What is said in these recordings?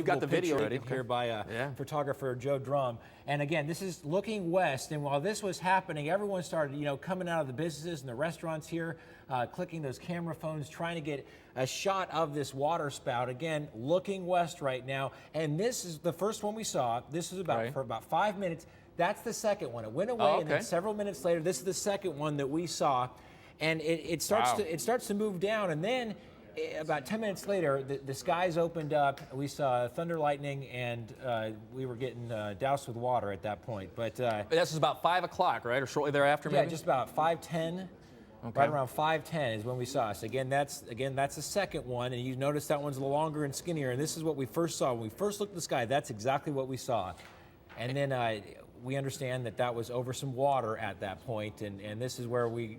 You've got the video ready here by photographer Joe Drum. And again, this is looking west. And while this was happening, everyone started, coming out of the businesses and the restaurants here, clicking those camera phones, trying to get a shot of this water spout. Again, looking west right now. And this is the first one we saw. This is for about 5 minutes. That's the second one. It went away, and then several minutes later, this is the second one that we saw. And it starts to move down, and then about 10 minutes later, the skies opened up. We saw thunder, lightning, and we were getting doused with water at that point. But this is about 5 o'clock, right, or shortly thereafter? Maybe? Yeah, just about 5:10. Okay. Right around 5:10 is when we saw us. Again, that's the second one, and you notice that one's a little longer and skinnier. And this is what we first saw when we first looked at the sky. That's exactly what we saw. And then we understand that was over some water at that point, and this is where we.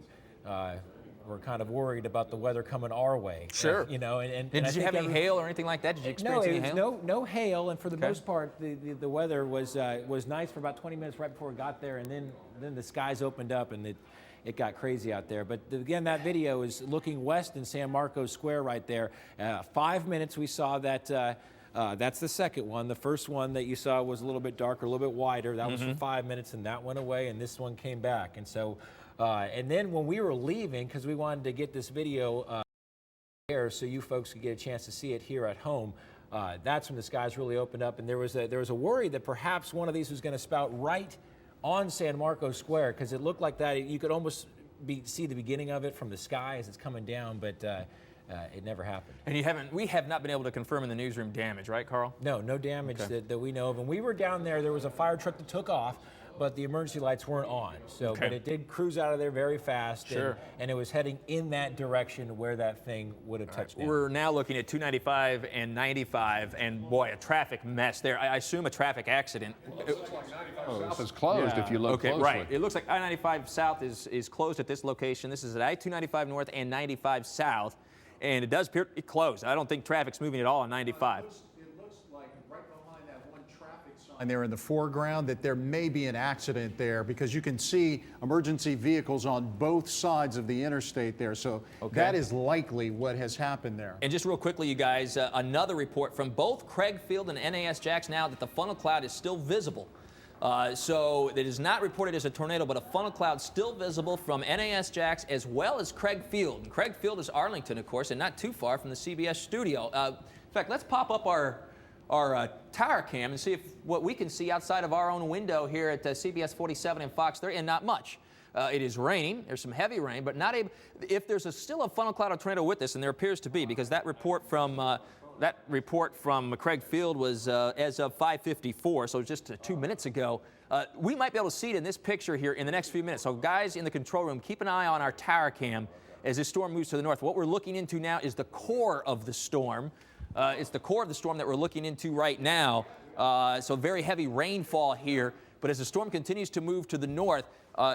We're kind of worried about the weather coming our way. Sure. And did you have any hail or anything like that? Did you experience any hail? No hail, and for the most part, the weather was nice for about 20 minutes right before we got there, and then the skies opened up and it got crazy out there. But again, that video is looking west in San Marcos Square right there. 5 minutes we saw that. That's the second one. The first one that you saw was a little bit darker, a little bit wider. That was for 5 minutes, and that went away, and this one came back. And so. And then when we were leaving, because we wanted to get this video there so you folks could get a chance to see it here at home, that's when the skies really opened up. And there was a worry that perhaps one of these was going to spout right on San Marcos Square, because it looked like that. You could almost see the beginning of it from the sky as it's coming down, but it never happened. And we have not been able to confirm in the newsroom damage, right, Carl? No damage that we know of. And we were down there was a fire truck that took off, but the emergency lights weren't on. So, but it did cruise out of there very fast, and it was heading in that direction where that thing would have touched down. We're now looking at 295 and 95, and boy, a traffic mess there. I assume a traffic accident. South is closed if you look closely. Right. It looks like I-95 South is closed at this location. This is at I-295 North and 95 South, and it does appear closed. I don't think traffic's moving at all on 95. And they're in the foreground, that there may be an accident there, because you can see emergency vehicles on both sides of the interstate there. So that is likely what has happened there. And just real quickly, you guys, another report from both Craig Field and NAS Jax now that the funnel cloud is still visible. So it is not reported as a tornado, but a funnel cloud still visible from NAS Jax as well as Craig Field. And Craig Field is Arlington, of course, and not too far from the CBS studio. In fact, let's pop up our tower cam and see what we can see outside of our own window here at CBS 47 and Fox 30, and not much. It is raining. There's some heavy rain, but not able. If there's still a funnel cloud or tornado with this, and there appears to be, because that report from Craig Field was as of 5:54, so just 2 minutes ago. We might be able to see it in this picture here in the next few minutes. So guys in the control room, keep an eye on our tower cam as this storm moves to the north. What we're looking into now is the core of the storm. It's the core of the storm that we're looking into right now. So very heavy rainfall here. But as the storm continues to move to the north,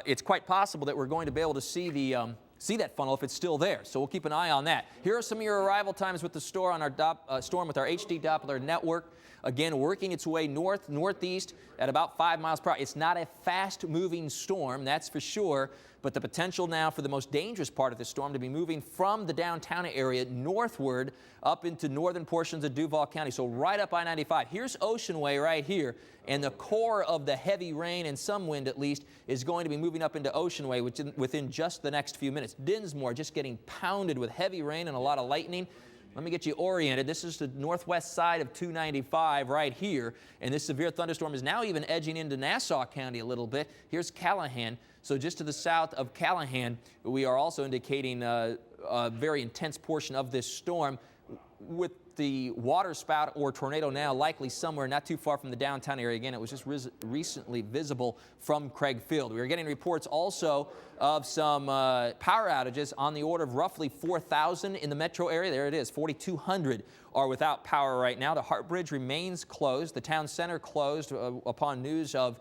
it's quite possible that we're going to be able to see that funnel if it's still there. So we'll keep an eye on that. Here are some of your arrival times with the storm on our storm with our HD Doppler network. Again, working its way northeast at about 5 miles per hour. It's not a fast-moving storm, that's for sure, but the potential now for the most dangerous part of the storm to be moving from the downtown area northward up into northern portions of Duval County, so right up I-95. Here's Ocean Way right here, and the core of the heavy rain and some wind at least is going to be moving up into Ocean Way within just the next few minutes. Dinsmore just getting pounded with heavy rain and a lot of lightning. Let me get you oriented. This is the northwest side of 295 right here, and this severe thunderstorm is now even edging into Nassau County a little bit. Here's Callahan. So just to the south of Callahan, we are also indicating a very intense portion of this storm with the water spout or tornado now likely somewhere not too far from the downtown area. Again, it was just recently visible from Craig Field. We are getting reports also of some power outages on the order of roughly 4,000 in the metro area. There it is, 4,200 are without power right now. The Hart Bridge remains closed. The town center closed upon news of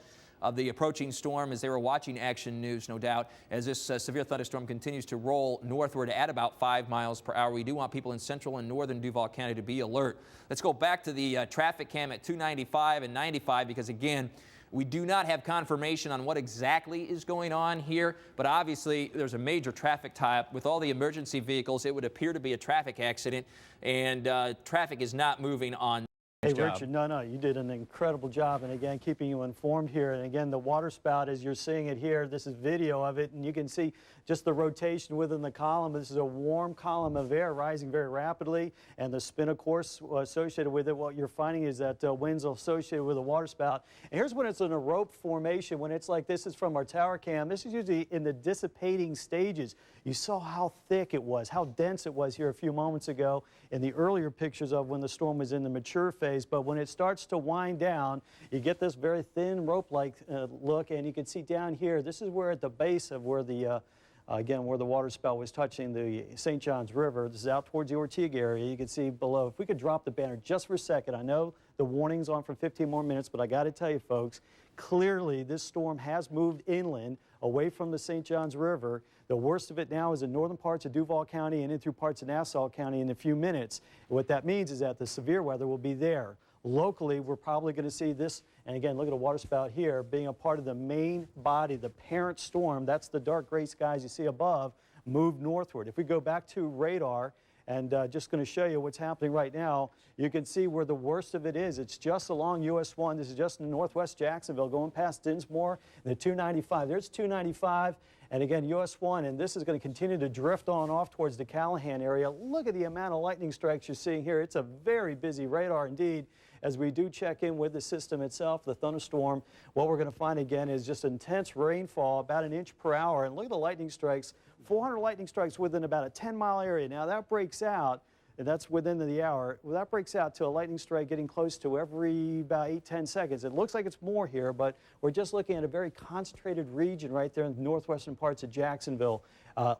the approaching storm as they were watching Action News, no doubt, as this severe thunderstorm continues to roll northward at about 5 miles per hour. We do want people in central and northern Duval County to be alert. Let's go back to the traffic cam at 295 and 95 because, again, we do not have confirmation on what exactly is going on here, but obviously there's a major traffic tie-up with all the emergency vehicles. It would appear to be a traffic accident, and traffic is not moving on Hey, job. Richard, no, you did an incredible job, and again, keeping you informed here. And again, the water spout, as you're seeing it here, this is video of it, and you can see just the rotation within the column. This is a warm column of air rising very rapidly, and the spin, of course, associated with it. What you're finding is that winds associated with the water spout. And here's when it's in a rope formation, when it's like this is from our tower cam. This is usually in the dissipating stages. You saw how thick it was, how dense it was here a few moments ago in the earlier pictures of when the storm was in the mature phase. But when it starts to wind down, you get this very thin rope-like look, and you can see down here, this is where at the base of where the again, where the water spout was touching the St. Johns River. This is out towards the Ortega area. You can see below. If we could drop the banner just for a second. I know the warning's on for 15 more minutes, but I got to tell you, folks, clearly this storm has moved inland away from the St. Johns River. The worst of it now is in northern parts of Duval County and in through parts of Nassau County in a few minutes. What that means is that the severe weather will be there. Locally, we're probably going to see this, and again, look at a water spout here, being a part of the main body, the parent storm. That's the dark gray skies you see above, move northward. If we go back to radar, and just going to show you what's happening right now, you can see where the worst of it is. It's just along US 1. This is just in northwest Jacksonville, going past Dinsmore, and the 295. There's 295. And again, US 1, and this is going to continue to drift on off towards the Callahan area. Look at the amount of lightning strikes you're seeing here. It's a very busy radar indeed. As we do check in with the system itself, the thunderstorm, what we're going to find again is just intense rainfall, about 1 inch per hour. And look at the lightning strikes, 400 lightning strikes within about a 10-mile area. Now that breaks out, and that's within the hour. Well, that breaks out to a lightning strike getting close to every about 8-10 seconds. It looks like it's more here, but we're just looking at a very concentrated region right there in the northwestern parts of Jacksonville.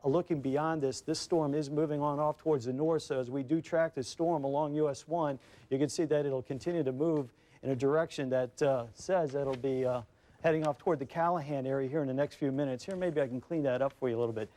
Looking beyond this, this storm is moving on off towards the north, so as we do track this storm along US 1, you can see that it'll continue to move in a direction that says that it'll be heading off toward the Callahan area here in the next few minutes. Here, maybe I can clean that up for you a little bit.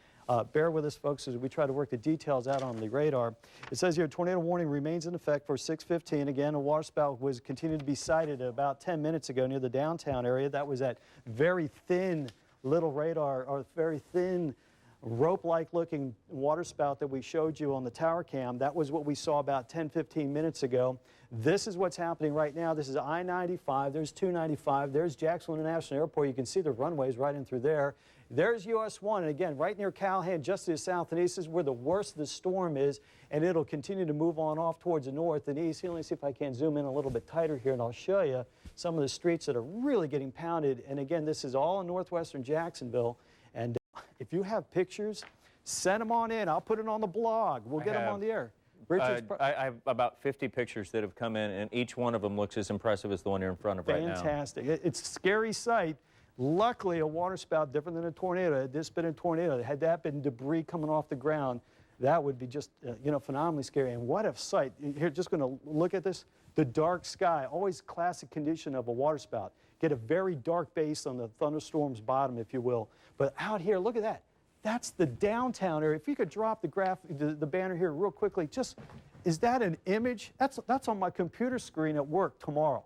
Bear with us, folks, as we try to work the details out on the radar. It says here, tornado warning remains in effect for 6:15. Again, a water spout was continued to be sighted about 10 minutes ago near the downtown area. That was that very thin little radar, or very thin rope-like looking water spout that we showed you on the tower cam. That was what we saw about 10-15 minutes ago. This is what's happening right now. This is I-95. There's 295. There's Jacksonville International Airport. You can see the runways right in through there. There's US 1, and again, right near Callahan, just to the south and east, is where the worst of the storm is, and it'll continue to move on off towards the north and east. Here, let me see if I can zoom in a little bit tighter here, and I'll show you some of the streets that are really getting pounded. And again, this is all in northwestern Jacksonville. And if you have pictures, send them on in. I'll put it on the blog. We'll get them on the air. I have about 50 pictures that have come in, and each one of them looks as impressive as the one you're in front of right now. Fantastic. It's a scary sight. Luckily, a water spout, different than a tornado. Had this been a tornado, had that been debris coming off the ground, that would be just, you know, phenomenally scary. And what a sight. Here, just going to look at this. The dark sky, always classic condition of a water spout. Get a very dark base on the thunderstorm's bottom, if you will. But out here, look at that. That's the downtown area. If you could drop the banner here real quickly, just, is that an image? That's on my computer screen at work tomorrow.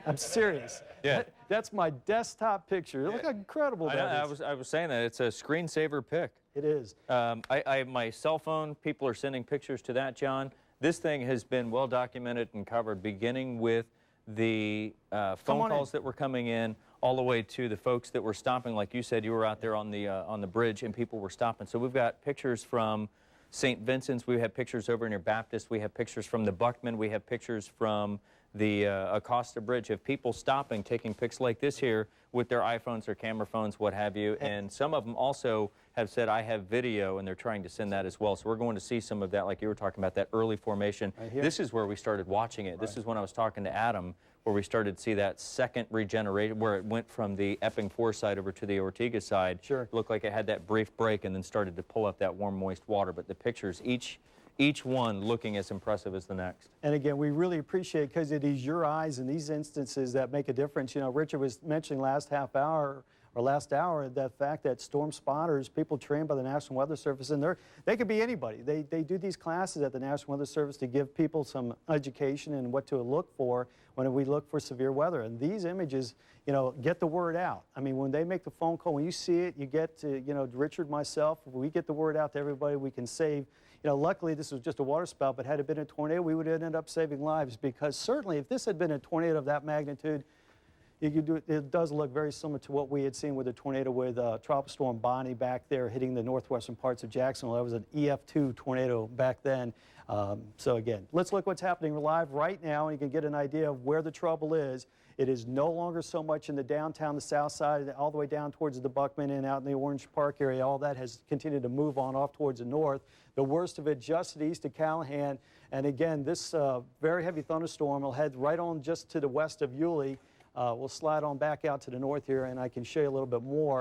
I'm serious. Yeah. That's my desktop picture. Look how incredible that is. I was saying that. It's a screensaver pic. It is. My cell phone, people are sending pictures to that, John. This thing has been well documented and covered, beginning with the phone calls that were coming in, all the way to the folks that were stopping. Like you said, you were out there on the bridge and people were stopping. So we've got pictures from St. Vincent's. We have pictures over near Baptist. We have pictures from the Buckman. We have pictures from the Acosta Bridge of people stopping, taking pics like this here with their iPhones or camera phones, what have you. And some of them also have said, I have video, and they're trying to send that as well. So we're going to see some of that, like you were talking about, that early formation. Right here. This is where we started watching it. Right. This is when I was talking to Adam, where we started to see that second regeneration, where it went from the Epping 4 side over to the Ortega side. Sure. It looked like it had that brief break and then started to pull up that warm, moist water. But the pictures, each one looking as impressive as the next. And again, we really appreciate, because it is your eyes in these instances that make a difference. You know, Richard was mentioning last hour, the fact that storm spotters, people trained by the National Weather Service, and they could be anybody. They do these classes at the National Weather Service to give people some education and what to look for when we look for severe weather. And these images, you know, get the word out. I mean, when they make the phone call, when you see it, you get to, you know, Richard, myself, we get the word out to everybody. We can save, You know, luckily this was just a water spout, but had it been a tornado, we would have ended up saving lives, because certainly if this had been a tornado of that magnitude, it does look very similar to what we had seen with a tornado with Tropical Storm Bonnie back there hitting the northwestern parts of Jacksonville. That was an EF2 tornado back then. So again, let's look what's happening live right now, and you can get an idea of where the trouble is. It is no longer so much in the downtown, the south side, all the way down towards the Buckman and out in the Orange Park area. All that has continued to move on off towards the north. The worst of it just to the east of Callahan. And again, this very heavy thunderstorm will head right on just to the west of Yulee. We'll slide on back out to the north here, and I can show you a little bit more.